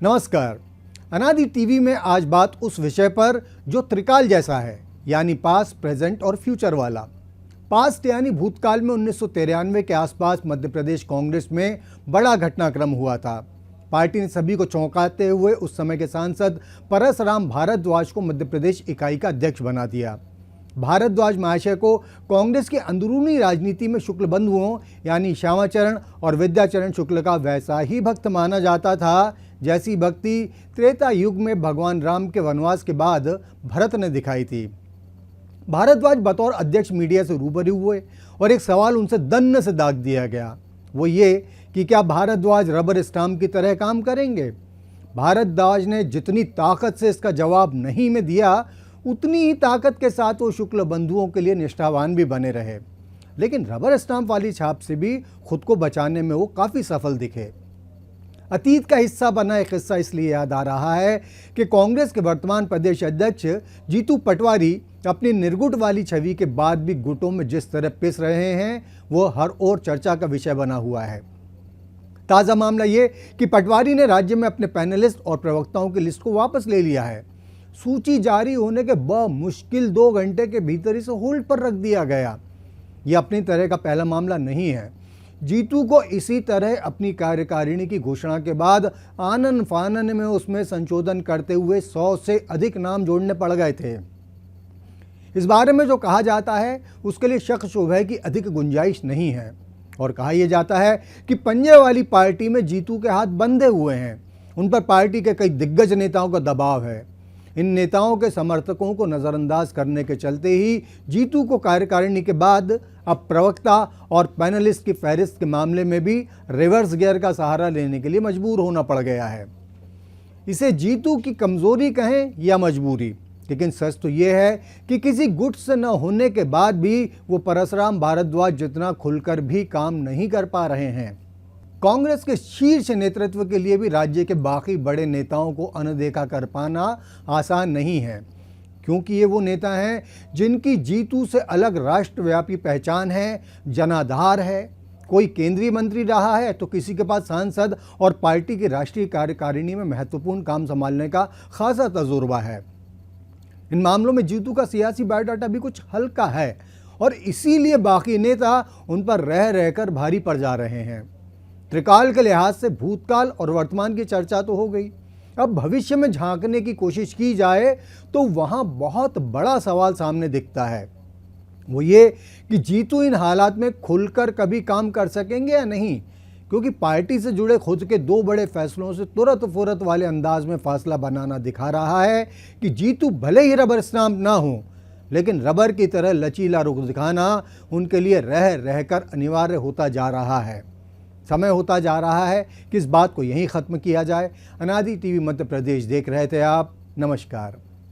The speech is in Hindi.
नमस्कार। अनादि टीवी में आज बात उस विषय पर जो त्रिकाल जैसा है, यानी पास्ट, प्रेजेंट और फ्यूचर वाला। पास्ट यानी भूतकाल में 1993 के आसपास मध्य प्रदेश कांग्रेस में बड़ा घटनाक्रम हुआ था। पार्टी ने सभी को चौंकाते हुए उस समय के सांसद परसराम भारद्वाज को मध्य प्रदेश इकाई का अध्यक्ष बना दिया। भारद्वाज महाशय को कांग्रेस की अंदरूनी राजनीति में शुक्ल बंधुओं यानी श्यामाचरण और विद्याचरण शुक्ल का वैसा ही भक्त माना जाता था जैसी भक्ति त्रेता युग में भगवान राम के वनवास के बाद भरत ने दिखाई थी। भारद्वाज बतौर अध्यक्ष मीडिया से रूबरू हुए और एक सवाल उनसे दन्न से दाग दिया गया, वो ये कि क्या भारद्वाज रबर स्टाम्प की तरह काम करेंगे। भारद्वाज ने जितनी ताकत से इसका जवाब नहीं में दिया, उतनी ही ताकत के साथ वो शुक्ल बंधुओं के लिए निष्ठावान भी बने रहे। लेकिन रबर स्टाम्प वाली छाप से भी खुद को बचाने में वो काफ़ी सफल दिखे। अतीत का हिस्सा बना एक किस्सा इसलिए याद आ रहा है कि कांग्रेस के वर्तमान प्रदेश अध्यक्ष जीतू पटवारी अपनी निर्गुट वाली छवि के बाद भी गुटों में जिस तरह पिस रहे हैं, वो हर ओर चर्चा का विषय बना हुआ है। ताज़ा मामला ये कि पटवारी ने राज्य में अपने पैनलिस्ट और प्रवक्ताओं की लिस्ट को वापस ले लिया है। सूची जारी होने के मुश्किल 2 घंटे के भीतर इसे होल्ड पर रख दिया गया। यह अपनी तरह का पहला मामला नहीं है। जीतू को इसी तरह अपनी कार्यकारिणी की घोषणा के बाद आनन फानन में उसमें संशोधन करते हुए 100 से अधिक नाम जोड़ने पड़ गए थे। इस बारे में जो कहा जाता है उसके लिए शक शुबह की अधिक गुंजाइश नहीं है और कहा यह जाता है कि पंजे वाली पार्टी में जीतू के हाथ बंधे हुए हैं। उन पर पार्टी के कई दिग्गज नेताओं का दबाव है। इन नेताओं के समर्थकों को नज़रअंदाज करने के चलते ही जीतू को कार्यकारिणी के बाद अब प्रवक्ता और पैनलिस्ट की फहरिस्त के मामले में भी रिवर्स गियर का सहारा लेने के लिए मजबूर होना पड़ गया है। इसे जीतू की कमज़ोरी कहें या मजबूरी, लेकिन सच तो ये है कि किसी गुट से न होने के बाद भी वो परसराम भारद्वाज जितना खुलकर भी काम नहीं कर पा रहे हैं। कांग्रेस के शीर्ष नेतृत्व के लिए भी राज्य के बाकी बड़े नेताओं को अनदेखा कर पाना आसान नहीं है, क्योंकि ये वो नेता हैं जिनकी जीतू से अलग राष्ट्रव्यापी पहचान है, जनाधार है। कोई केंद्रीय मंत्री रहा है तो किसी के पास सांसद और पार्टी की राष्ट्रीय कार्यकारिणी में महत्वपूर्ण काम संभालने का खासा तजुर्बा है। इन मामलों में जीतू का सियासी बायोडाटा भी कुछ हल्का है और इसीलिए बाकी नेता उन पर रह रहकर भारी पड़ जा रहे हैं। त्रिकाल के लिहाज से भूतकाल और वर्तमान की चर्चा तो हो गई। अब भविष्य में झांकने की कोशिश की जाए तो वहाँ बहुत बड़ा सवाल सामने दिखता है। वो ये कि जीतू इन हालात में खुलकर कभी काम कर सकेंगे या नहीं, क्योंकि पार्टी से जुड़े खुद के 2 बड़े फैसलों से तुरंत फुरत वाले अंदाज में फासला बनाना दिखा रहा है कि जीतू भले ही रबर स्टाम्प ना हो, लेकिन रबर की तरह लचीला रुख दिखाना उनके लिए रह रहकर अनिवार्य होता जा रहा है। समय होता जा रहा है कि इस बात को यहीं ख़त्म किया जाए। अनादि टीवी मध्य प्रदेश देख रहे थे आप। नमस्कार।